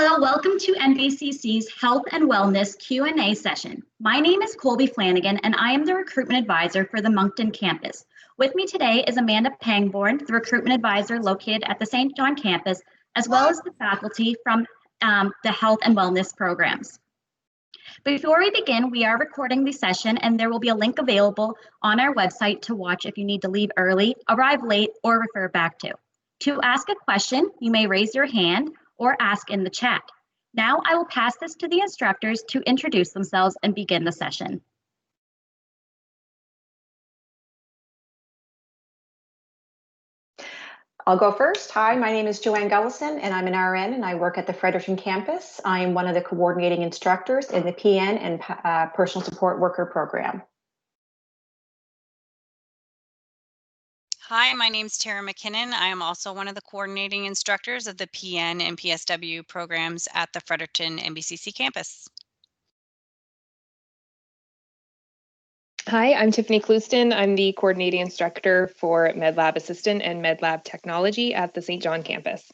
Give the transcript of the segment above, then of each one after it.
Hello, welcome to NBCC's Health and Wellness Q&A session. My name is Colby Flanagan, and I am the Recruitment Advisor for the Moncton campus. With me today is Amanda Pangborn, the Recruitment Advisor located at the St. John campus, as well as the faculty from the Health and Wellness programs. Before we begin, we are recording the session, and there will be a link available on our website to watch if you need to leave early, arrive late, or refer back to. To ask a question, you may raise your hand or ask in the chat. Now I will pass this to the instructors to introduce themselves and begin the session. I'll go first. Hi, my name is Joanne Gullison, and I'm an RN, and I work at the Fredericton campus. I am one of the coordinating instructors in the PN and Personal Support Worker program. Hi, my name is Tara McKinnon. I am also one of the coordinating instructors of the PN and PSW programs at the Fredericton NBCC campus. Hi, I'm Tiffany Clouston. I'm the coordinating instructor for MedLab Assistant and MedLab Technology at the St. John campus.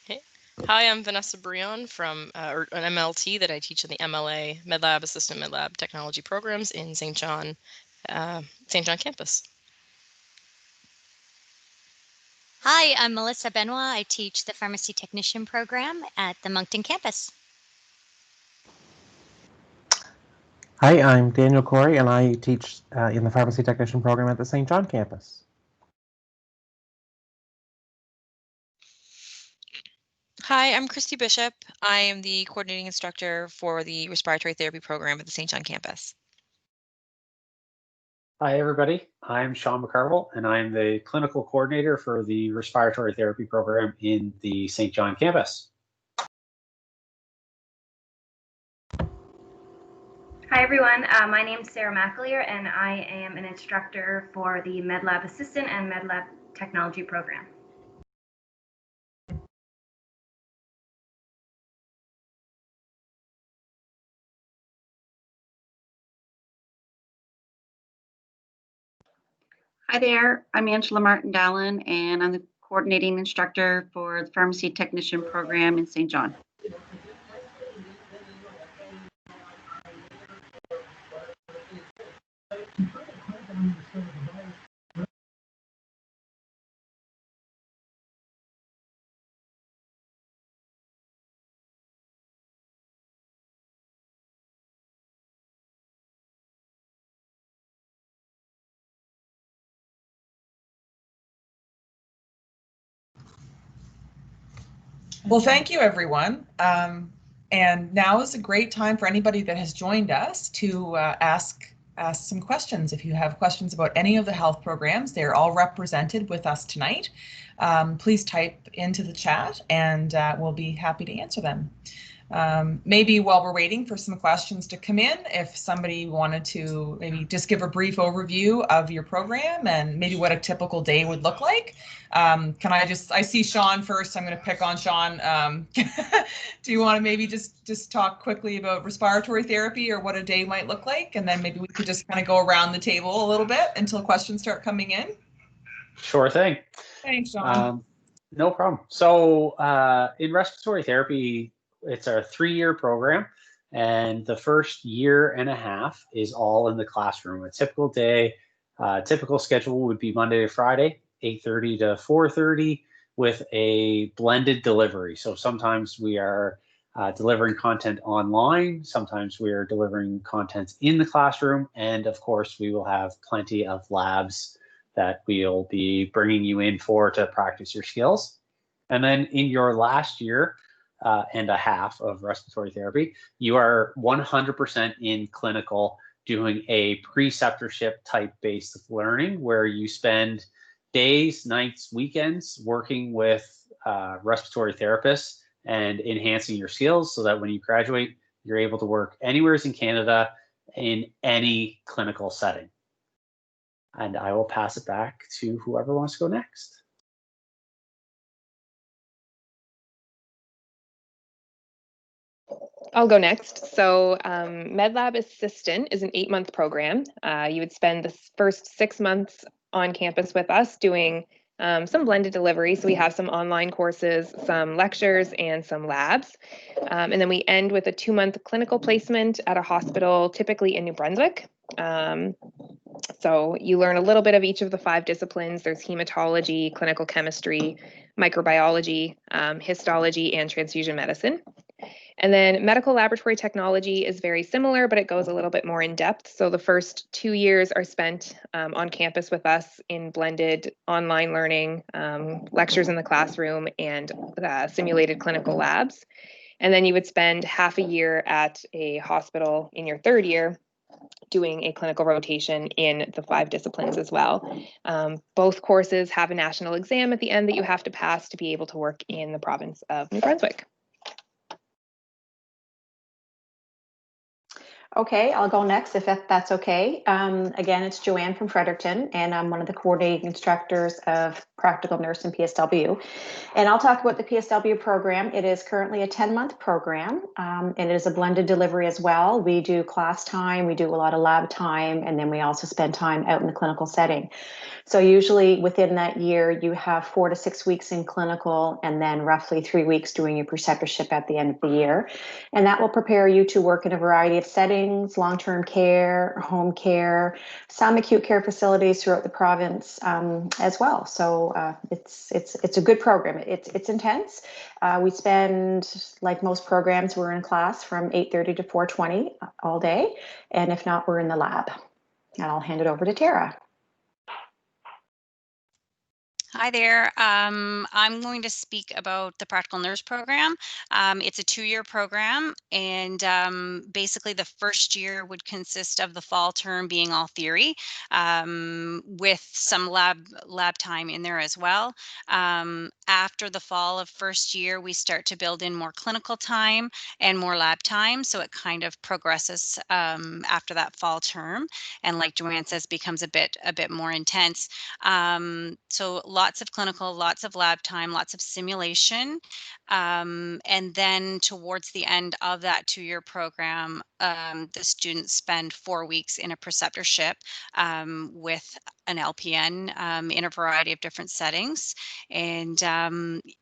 Hey. Hi, I'm Vanessa Brion from an MLT that I teach in the MLA MedLab Assistant MedLab Technology programs in St. John campus. Hi, I'm Melissa Benoit. I teach the Pharmacy Technician program at the Moncton campus. Hi, I'm Daniel Corey, and I teach in the Pharmacy Technician program at the St. John campus. Hi, I'm Christy Bishop. I am the coordinating instructor for the Respiratory Therapy program at the St. John campus. Hi, everybody. I'm Sean McCarville, and I'm the clinical coordinator for the Respiratory Therapy program in the St. John campus. Hi, everyone. My name is Sarah McAleer, and I am an instructor for the MedLab Assistant and MedLab Technology program. Hi there, I'm Angela Martin-Dallin, and I'm the coordinating instructor for the Pharmacy Technician program in St. John. Well, thank you, everyone. And now is a great time for anybody that has joined us to ask some questions. If you have questions about any of the health programs, they're all represented with us tonight. Please type into the chat, and we'll be happy to answer them. Maybe while we're waiting for some questions to come in, if somebody wanted to maybe just give a brief overview of your program and maybe what a typical day would look like. I see Sean first. I'm going to pick on Sean. Do you want to maybe just talk quickly about respiratory therapy or what a day might look like? And then maybe we could just kind of go around the table a little bit until questions start coming in. Sure thing. Thanks, Sean. No problem. So in respiratory therapy, it's a 3-year program, and the first year and a half is all in the classroom. A typical day, typical schedule would be Monday to Friday, 8:30 to 4:30, with a blended delivery. So sometimes we are delivering content online, sometimes we are delivering content in the classroom, and of course we will have plenty of labs that we'll be bringing you in for to practice your skills. And then in your last year and a half of respiratory therapy, you are 100% in clinical, doing a preceptorship type based learning where you spend days, nights, weekends working with respiratory therapists and enhancing your skills so that when you graduate, you're able to work anywhere in Canada in any clinical setting. And I will pass it back to whoever wants to go next. I'll go next. So MedLab Assistant is an 8-month program. You would spend the first 6 months on campus with us doing some blended delivery. So we have some online courses, some lectures, and some labs. And then we end with a 2-month clinical placement at a hospital, typically in New Brunswick. So you learn a little bit of each of the 5 disciplines. There's hematology, clinical chemistry, microbiology, histology, and transfusion medicine. And then medical laboratory technology is very similar, but it goes a little bit more in depth. So the first 2 years are spent on campus with us in blended online learning, lectures in the classroom, and simulated clinical labs. And then you would spend half a year at a hospital in your 3rd year doing a clinical rotation in the 5 disciplines as well. Both courses have a national exam at the end that you have to pass to be able to work in the province of New Brunswick. Okay, I'll go next if that's okay. Again, it's Joanne from Fredericton, and I'm one of the coordinating instructors of Practical Nurse and PSW. And I'll talk about the PSW program. It is currently a 10-month program, and it is a blended delivery as well. We do class time, we do a lot of lab time, and then we also spend time out in the clinical setting. So usually within that year, you have 4 to 6 weeks in clinical, and then roughly 3 weeks doing your preceptorship at the end of the year. And that will prepare you to work in a variety of settings, long-term care, home care, some acute care facilities throughout the province as well. So it's a good program. It's intense. We spend, like most programs, we're in class from 8:30 to 4:20 all day. And if not, we're in the lab. And I'll hand it over to Tara. Hi there. I'm going to speak about the Practical Nurse Program. It's a 2-year program, and basically the first year would consist of the fall term being all theory, with some lab time in there as well. After the fall of first year, we start to build in more clinical time and more lab time, so it kind of progresses after that fall term, and like Joanne says, becomes a bit more intense. So lots of clinical, lots of lab time, lots of simulation. And then towards the end of that 2-year program, the students spend 4 weeks in a preceptorship with an LPN in a variety of different settings. And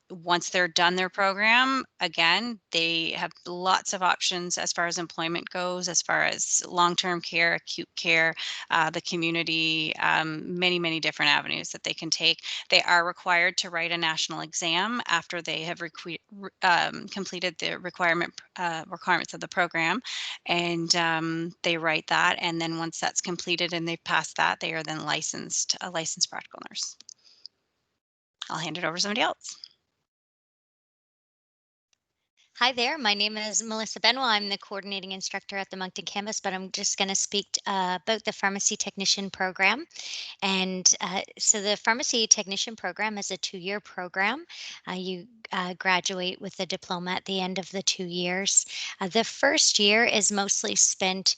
once they're done their program, again, they have lots of options as far as employment goes, as far as long-term care, acute care, the community, many different avenues that they can take. They are required to write a national exam after they have completed the requirements of the program, and they write that. And then once that's completed and they've passed that, they are then a licensed practical nurse. I'll hand it over to somebody else. Hi there, my name is Melissa Benoit. I'm the coordinating instructor at the Moncton campus, but I'm just going to speak about the pharmacy technician program. And so the pharmacy technician program is a 2-year program. You graduate with a diploma at the end of the 2 years. The first year is mostly spent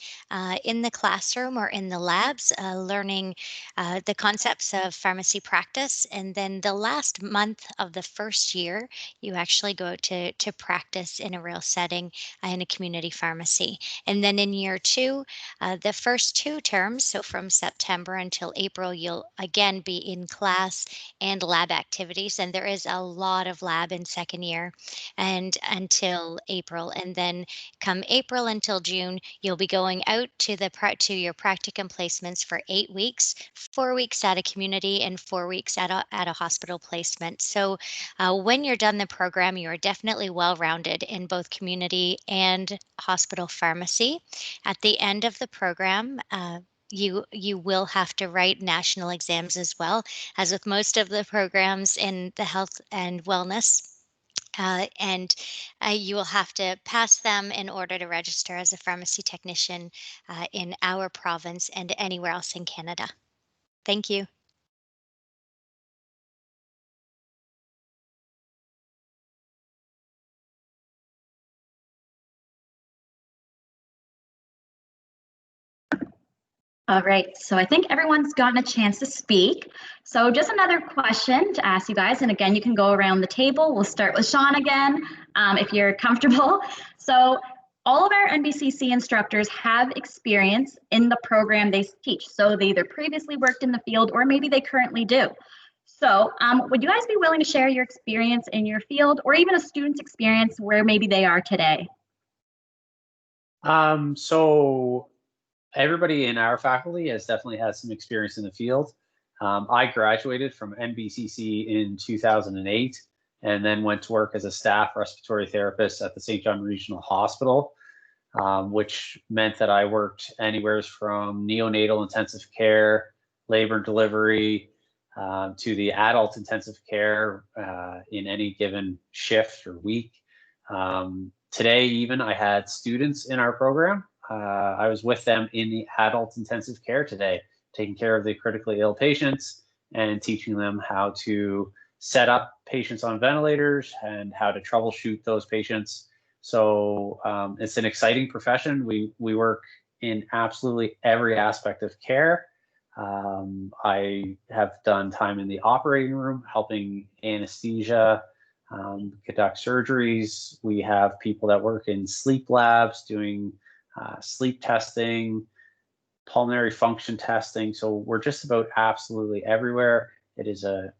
in the classroom or in the labs, learning the concepts of pharmacy practice. And then the last month of the first year, you actually go to practice in a real setting in a community pharmacy. And then in year 2, the first 2 terms, so from September until April, you'll again be in class and lab activities. And there is a lot of lab in second year and until April. And then come April until June, you'll be going out to your practicum placements for 8 weeks, 4 weeks at a community and 4 weeks at a hospital placement. So when you're done the program, you are definitely well-rounded in both community and hospital pharmacy. At the end of the program, you will have to write national exams as well, as with most of the programs in the health and wellness. And you will have to pass them in order to register as a pharmacy technician in our province and anywhere else in Canada. Thank you. All right, so I think everyone's gotten a chance to speak. So just another question to ask you guys, and again, you can go around the table. We'll start with Sean again, if you're comfortable. So all of our NBCC instructors have experience in the program they teach. So they either previously worked in the field or maybe they currently do. So would you guys be willing to share your experience in your field or even a student's experience where maybe they are today? So everybody in our faculty has definitely had some experience in the field. I graduated from NBCC in 2008 and then went to work as a staff respiratory therapist at the St. John Regional Hospital, which meant that I worked anywhere from neonatal intensive care, labor and delivery, to the adult intensive care in any given shift or week. Today, even I had students in our program. I was with them in the adult intensive care today, taking care of the critically ill patients and teaching them how to set up patients on ventilators and how to troubleshoot those patients. So it's an exciting profession. We work in absolutely every aspect of care. I have done time in the operating room, helping anesthesia, conduct surgeries. We have people that work in sleep labs doing sleep testing, pulmonary function testing. So we're just about absolutely everywhere. It is a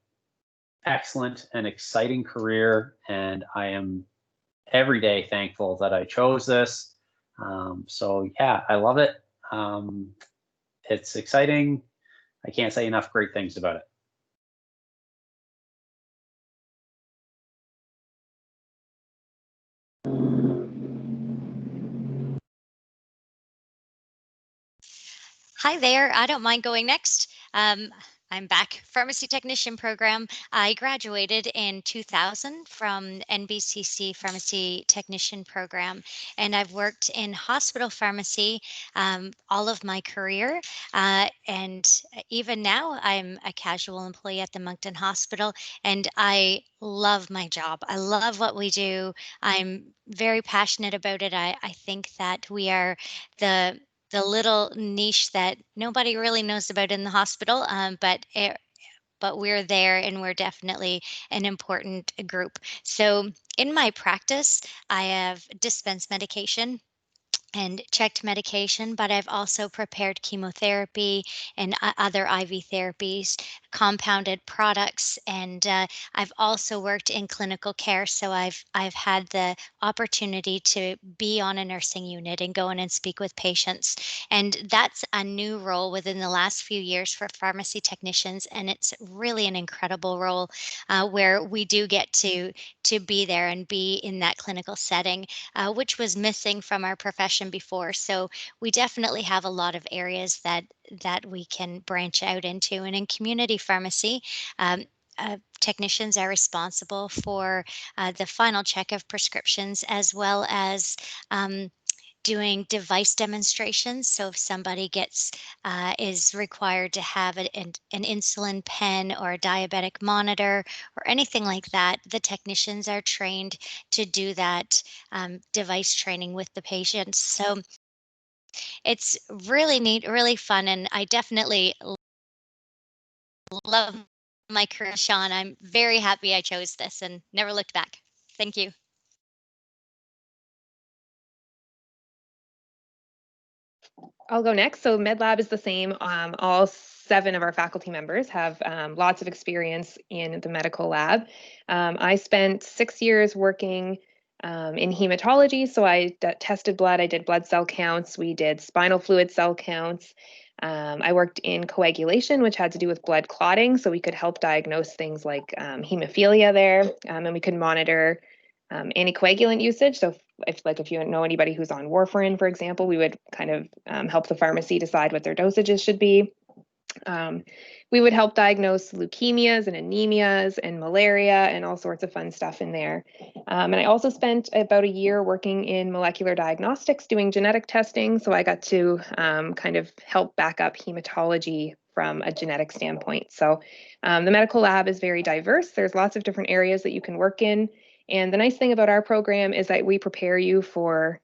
excellent and exciting career, and I am every day thankful that I chose this. So yeah, I love it. It's exciting. I can't say enough great things about it. Hi there. I don't mind going next. I'm back. Pharmacy technician program. I graduated in 2000 from NBCC pharmacy technician program, and I've worked in hospital pharmacy all of my career. And even now, I'm a casual employee at the Moncton Hospital, and I love my job. I love what we do. I'm very passionate about it. I think that we are the little niche that nobody really knows about in the hospital, but we're there and we're definitely an important group. So in my practice, I have dispensed medication and checked medication, but I've also prepared chemotherapy and other IV therapies, compounded products, and I've also worked in clinical care. So I've had the opportunity to be on a nursing unit and go in and speak with patients, and that's a new role within the last few years for pharmacy technicians, and it's really an incredible role where we do get to be there and be in that clinical setting, which was missing from our profession before. So we definitely have a lot of areas that we can branch out into. And in community pharmacy, technicians are responsible for the final check of prescriptions as well as doing device demonstrations. So if somebody is required to have an insulin pen or a diabetic monitor or anything like that, the technicians are trained to do that device training with the patients. So it's really neat, really fun, and I definitely love my career, Sean. I'm very happy I chose this and never looked back. Thank you. I'll go next. So MedLab is the same. All 7 of our faculty members have lots of experience in the medical lab. I spent 6 years working in hematology. So I tested blood, I did blood cell counts, we did spinal fluid cell counts. I worked in coagulation, which had to do with blood clotting. So we could help diagnose things like hemophilia there, and we could monitor anticoagulant usage. So if you know anybody who's on warfarin, for example, we would kind of help the pharmacy decide what their dosages should be. We would help diagnose leukemias and anemias and malaria and all sorts of fun stuff in there. And I also spent about a year working in molecular diagnostics doing genetic testing. So I got to kind of help back up hematology from a genetic standpoint. So the medical lab is very diverse. There's lots of different areas that you can work in. And the nice thing about our program is that we prepare you for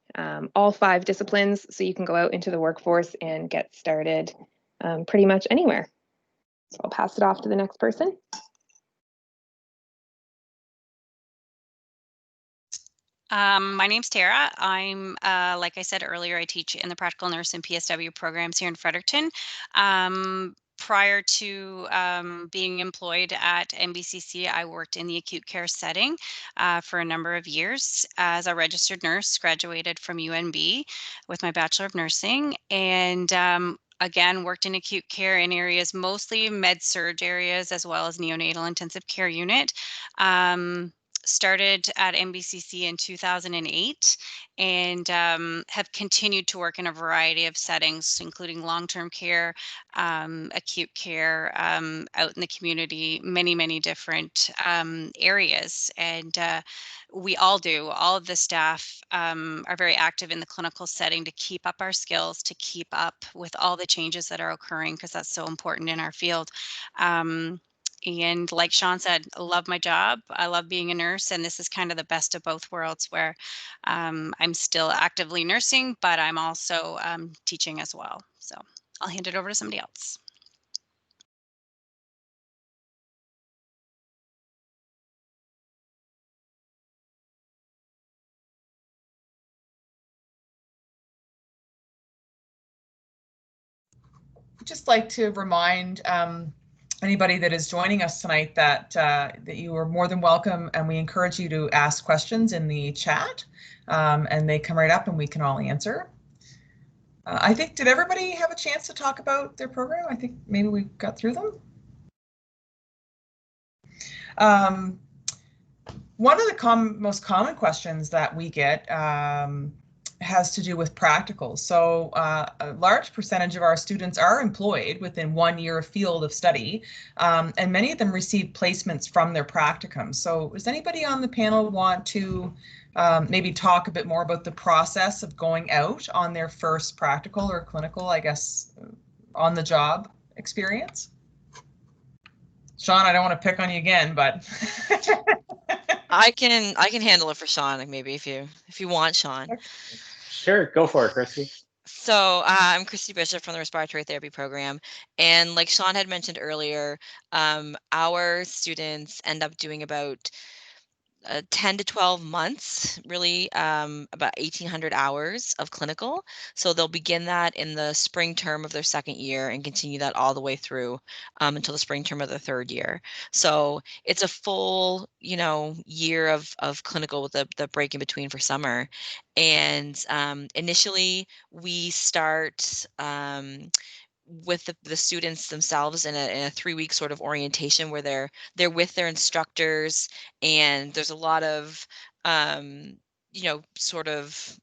all 5 disciplines so you can go out into the workforce and get started pretty much anywhere. So I'll pass it off to the next person. My name's Tara. I'm, like I said earlier, I teach in the practical nurse and PSW programs here in Fredericton. prior to being employed at NBCC, I worked in the acute care setting for a number of years as a registered nurse, graduated from UNB with my Bachelor of Nursing, and again, worked in acute care in areas, mostly med-surg areas, as well as neonatal intensive care unit. Started at NBCC in 2008 and have continued to work in a variety of settings, including long-term care, acute care, out in the community, many different areas. And we all do, all of the staff are very active in the clinical setting to keep up our skills, to keep up with all the changes that are occurring, because that's so important in our field. And like Sean said, I love my job. I love being a nurse. And this is kind of the best of both worlds, where I'm still actively nursing, but I'm also teaching as well. So I'll hand it over to somebody else. I'd just like to remind anybody that is joining us tonight that that you are more than welcome, and we encourage you to ask questions in the chat, and they come right up and we can all answer. I think, did everybody have a chance to talk about their program? I think maybe we got through them. One of the most common questions that we get has to do with practicals. So a large percentage of our students are employed within 1 year of field of study, and many of them receive placements from their practicum. So does anybody on the panel want to maybe talk a bit more about the process of going out on their first practical or clinical, I guess, on the job experience? Sean, I don't want to pick on you again, but I can handle it for Sean, like, maybe if you want, Sean. Sure, go for it, Christy. So I'm Christy Bishop from the Respiratory Therapy program, and like Sean had mentioned earlier, our students end up doing about 10 to 12 months, really, about 1,800 hours of clinical. So they'll begin that in the spring term of their second year and continue that all the way through until the spring term of their third year. So it's a full, year of clinical with the break in between for summer. And initially we start with the students themselves in a 3-week sort of orientation where they're with their instructors, and there's a lot of sort of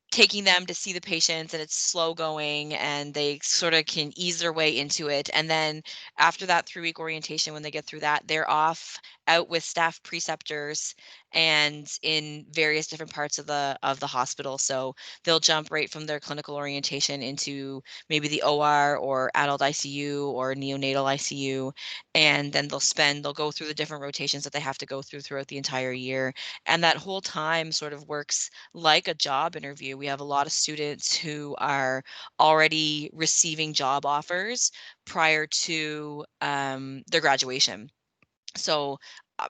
taking them to see the patients, and it's slow going, and they sort of can ease their way into it. And then after that 3-week orientation, when they get through that, they're off out with staff preceptors and in various different parts of the hospital. So they'll jump right from their clinical orientation into maybe the OR or adult ICU or neonatal ICU, and then they'll go through the different rotations that they have to go through throughout the entire year. And that whole time sort of works like a job interview. We have a lot of students who are already receiving job offers prior to their graduation. So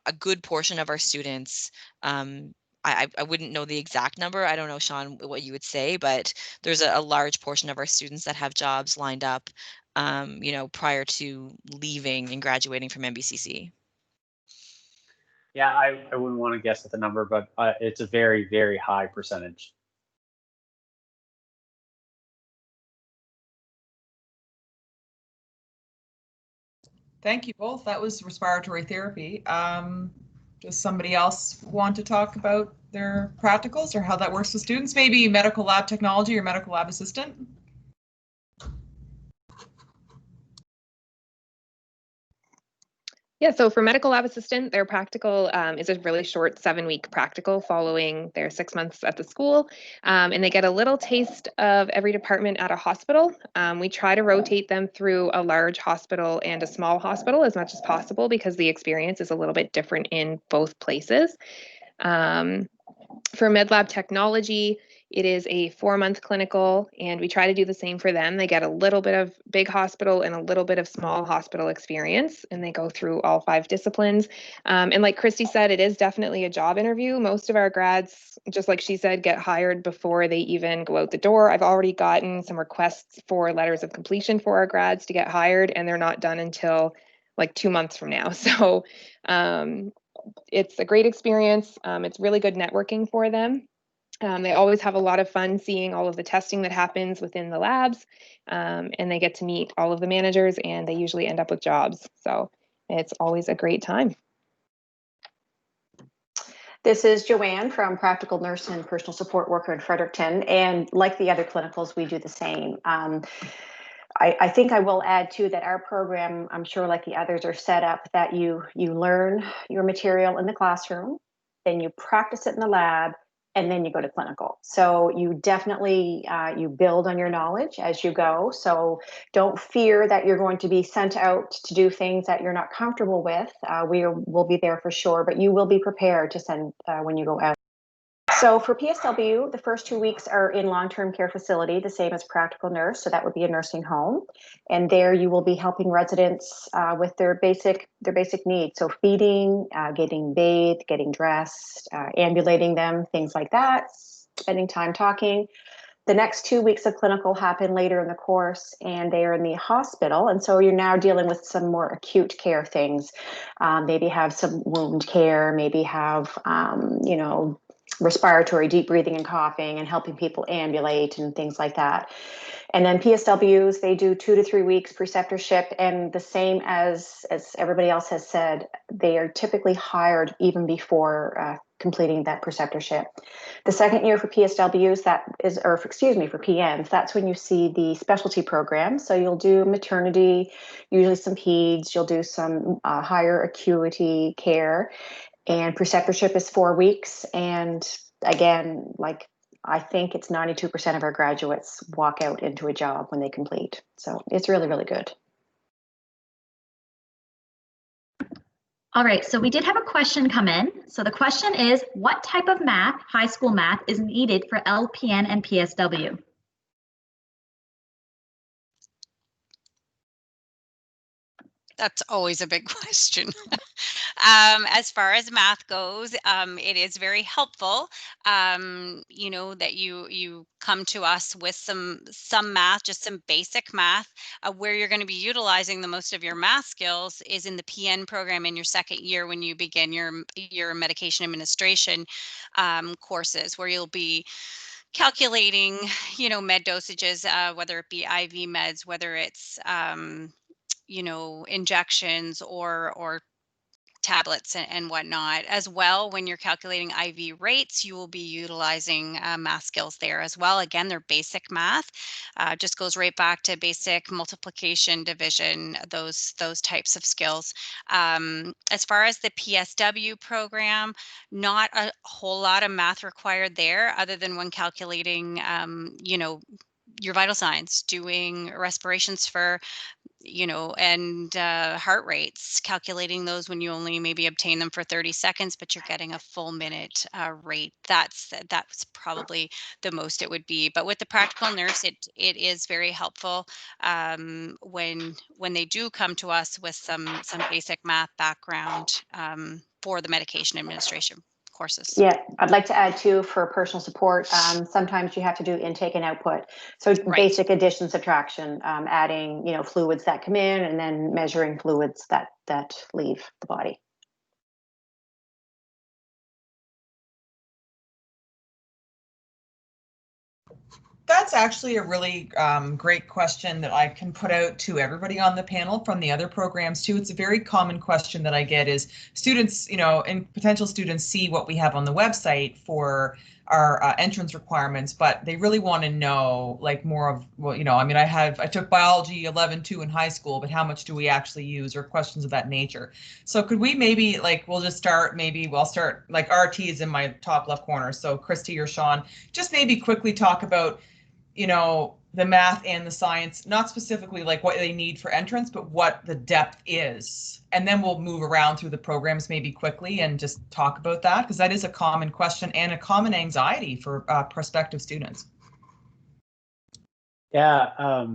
a good portion of our students, I wouldn't know the exact number. I don't know, Sean, what you would say, but there's a large portion of our students that have jobs lined up, prior to leaving and graduating from NBCC. Yeah, I wouldn't want to guess at the number, but it's a very, very high percentage. Thank you both. That was respiratory therapy. Does somebody else want to talk about their practicals or how that works with students? Maybe medical lab technology or medical lab assistant? Yeah, so for medical lab assistant, their practical is a really short 7-week practical following their 6 months at the school, and they get a little taste of every department at a hospital. We try to rotate them through a large hospital and a small hospital as much as possible because the experience is a little bit different in both places. For MedLab technology, It is a 4-month clinical, and we try to do the same for them. They get a little bit of big hospital and a little bit of small hospital experience, and they go through all 5 disciplines. And like Christy said, it is definitely a job interview. Most of our grads, just like she said, get hired before they even go out the door. I've already gotten some requests for letters of completion for our grads to get hired, and they're not done until like 2 months from now. So it's a great experience. It's really good networking for them. They always have a lot of fun seeing all of the testing that happens within the labs, and they get to meet all of the managers, and they usually end up with jobs. So it's always a great time. This is Joanne from Practical Nurse and Personal Support Worker in Fredericton, and like the other clinicals, we do the same. I think I will add too that our program, I'm sure like the others, are set up that you learn your material in the classroom, then you practice it in the lab, and then you go to clinical. So you definitely, you build on your knowledge as you go. So don't fear that you're going to be sent out to do things that you're not comfortable with. We'll be there for sure, but you will be prepared to send when you go out. So for PSW, the first 2 weeks are in long-term care facility, the same as practical nurse. So that would be a nursing home. And there you will be helping residents with their basic needs. So feeding, getting bathed, getting dressed, ambulating them, things like that, spending time talking. The next 2 weeks of clinical happen later in the course, and they are in the hospital. And so you're now dealing with some more acute care things. Maybe have some wound care, maybe have, respiratory, deep breathing and coughing, and helping people ambulate and things like that. And then PSWs, they do 2 to 3 weeks preceptorship, and the same as everybody else has said, they are typically hired even before completing that preceptorship. The second year for PSWs, for PNs, that's when you see the specialty program. So you'll do maternity, usually some peds, you'll do some higher acuity care, and preceptorship is 4 weeks. And again, like I think it's 92% of our graduates walk out into a job when they complete. So it's really, really good. All right, so we did have a question come in. So the question is, what type of math, high school math, is needed for LPN and PSW? That's always a big question. As far as math goes, it is very helpful, that you come to us with some math, just some basic math. Where you're going to be utilizing the most of your math skills is in the PN program in your second year when you begin your medication administration courses, where you'll be calculating, med dosages, whether it be IV meds, whether it's injections or tablets and whatnot. As well, when you're calculating IV rates, you will be utilizing math skills there as well. Again, they're basic math. Just goes right back to basic multiplication, division, those types of skills. As far as the PSW program, not a whole lot of math required there, other than when calculating, your vital signs, doing respirations for and heart rates, calculating those when you only maybe obtain them for 30 seconds, but you're getting a full minute rate. That's probably the most it would be. But with the practical nurse, it is very helpful when they do come to us with some basic math background for the medication administration courses. Yeah, I'd like to add too, for personal support, sometimes you have to do intake and output. So Right. Basic addition, subtraction, adding, fluids that come in and then measuring fluids that leave the body. That's actually a really great question that I can put out to everybody on the panel from the other programs too. It's a very common question that I get is students, and potential students see what we have on the website for our entrance requirements, but they really want to know like more of, I took biology 11-2 in high school, but how much do we actually use, or questions of that nature. So could we maybe we'll start like RT is in my top left corner. So Christy or Sean, just maybe quickly talk about, the math and the science, not specifically like what they need for entrance, but what the depth is. And then we'll move around through the programs maybe quickly and just talk about that, because that is a common question and a common anxiety for prospective students. Yeah,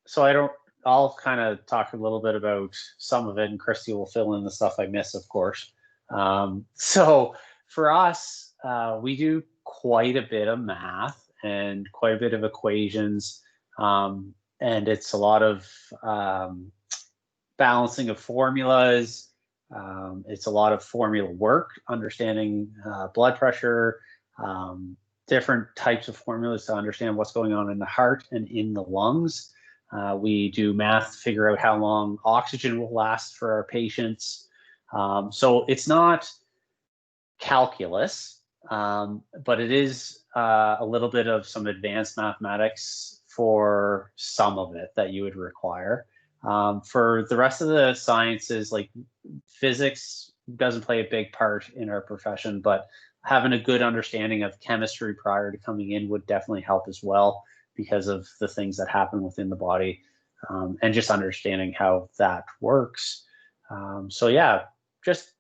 so I'll kind of talk a little bit about some of it, and Christy will fill in the stuff I miss, of course. So for us, we do quite a bit of math and quite a bit of equations, and it's a lot of balancing of formulas. It's a lot of formula work, understanding blood pressure, different types of formulas to understand what's going on in the heart and in the lungs. We do math to figure out how long oxygen will last for our patients. So it's not calculus, but it is a little bit of some advanced mathematics for some of it that you would require. For the rest of the sciences, like physics doesn't play a big part in our profession, but having a good understanding of chemistry prior to coming in would definitely help as well, because of the things that happen within the body, and just understanding how that works. So yeah, just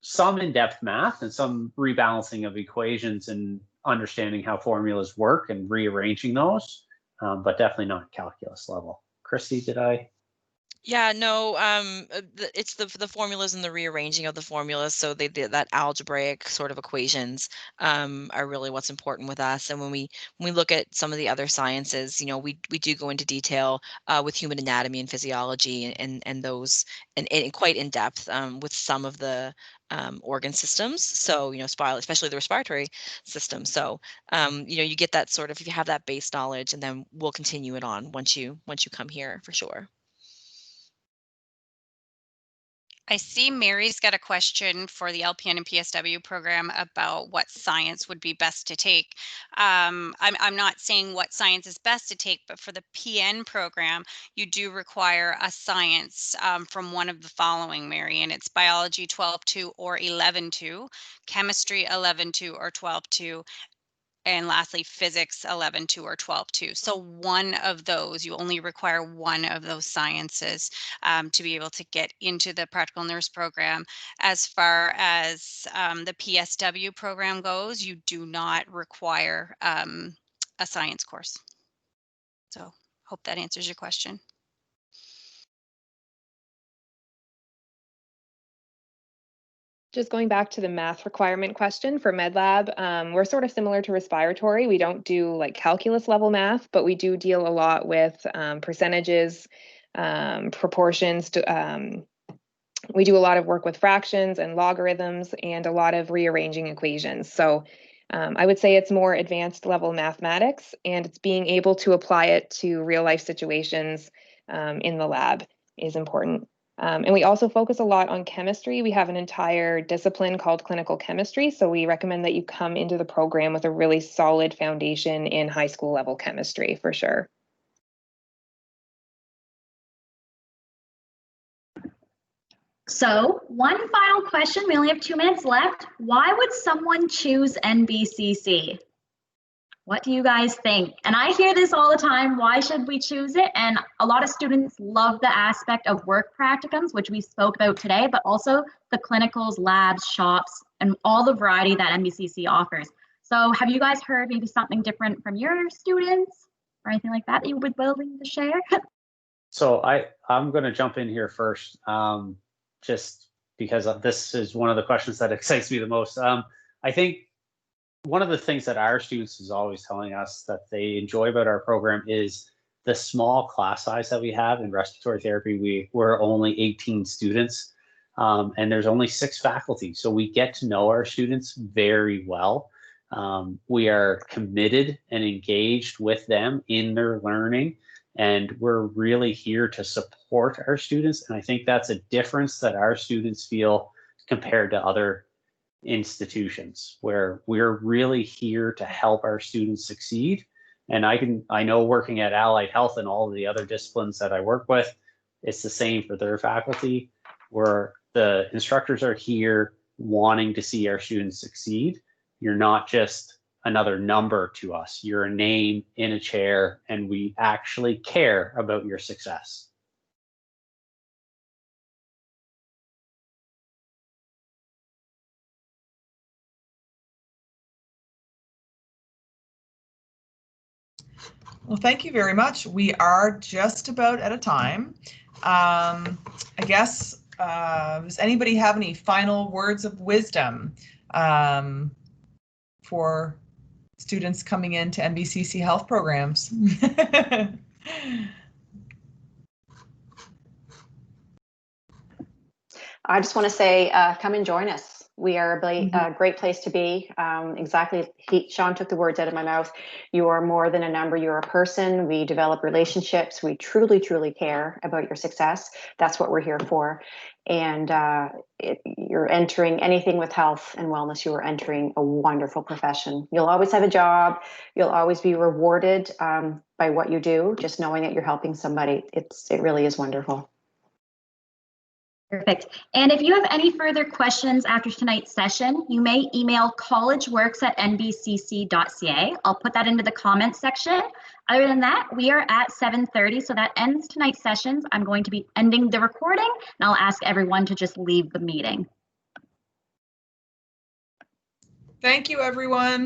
some in-depth math and some rebalancing of equations and understanding how formulas work and rearranging those, but definitely not calculus level. Christy, did I? Yeah, no, it's the formulas and the rearranging of the formulas. So that algebraic sort of equations are really what's important with us. And when we look at some of the other sciences, we do go into detail with human anatomy and physiology and those and quite in depth with some of the organ systems. So especially the respiratory system. So you get that sort of, if you have that base knowledge, and then we'll continue it on once you come here for sure. I see Mary's got a question for the LPN and PSW program about what science would be best to take. I'm not saying what science is best to take, but for the PN program, you do require a science from one of the following, Mary, and it's biology 12-2 or 11-2, chemistry 11-2 or 12-2, and lastly, physics 11-2 or 12-2. So one of those, you only require one of those sciences to be able to get into the practical nurse program. As far as the PSW program goes, you do not require a science course. So hope that answers your question. Just going back to the math requirement question for MedLab, we're sort of similar to respiratory. We don't do like calculus level math, but we do deal a lot with percentages, proportions. We do a lot of work with fractions and logarithms and a lot of rearranging equations. So I would say it's more advanced level mathematics, and it's being able to apply it to real life situations in the lab is important. And we also focus a lot on chemistry. We have an entire discipline called clinical chemistry. So we recommend that you come into the program with a really solid foundation in high school level chemistry for sure. So one final question, we only have 2 minutes left. Why would someone choose NBCC? What do you guys think? And I hear this all the time, why should we choose it? And a lot of students love the aspect of work practicums, which we spoke about today, but also the clinicals, labs, shops, and all the variety that NBCC offers. So have you guys heard maybe something different from your students or anything like that you would be willing to share? So I'm going to jump in here first, just because this is one of the questions that excites me the most. I think one of the things that our students is always telling us that they enjoy about our program is the small class size that we have in respiratory therapy. We're only 18 students, and there's only 6 faculty. So we get to know our students very well. We are committed and engaged with them in their learning, and we're really here to support our students. And I think that's a difference that our students feel compared to other institutions, where we're really here to help our students succeed. And I know working at Allied Health and all of the other disciplines that I work with, it's the same for their faculty, where the instructors are here wanting to see our students succeed. You're not just another number to us. You're a name in a chair, and we actually care about your success. Well, thank you very much. We are just about at a time. I guess, does anybody have any final words of wisdom for students coming into NBCC health programs? I just want to say, come and join us. We are a great place to be. Exactly, Sean took the words out of my mouth. You are more than a number, you're a person. We develop relationships. We truly, truly care about your success. That's what we're here for. And you're entering anything with health and wellness, you are entering a wonderful profession. You'll always have a job. You'll always be rewarded by what you do, just knowing that you're helping somebody. It really is wonderful. Perfect. And if you have any further questions after tonight's session, you may email collegeworks@nbcc.ca. I'll put that into the comments section. Other than that, we are at 7:30, so that ends tonight's sessions. I'm going to be ending the recording, and I'll ask everyone to just leave the meeting. Thank you, everyone.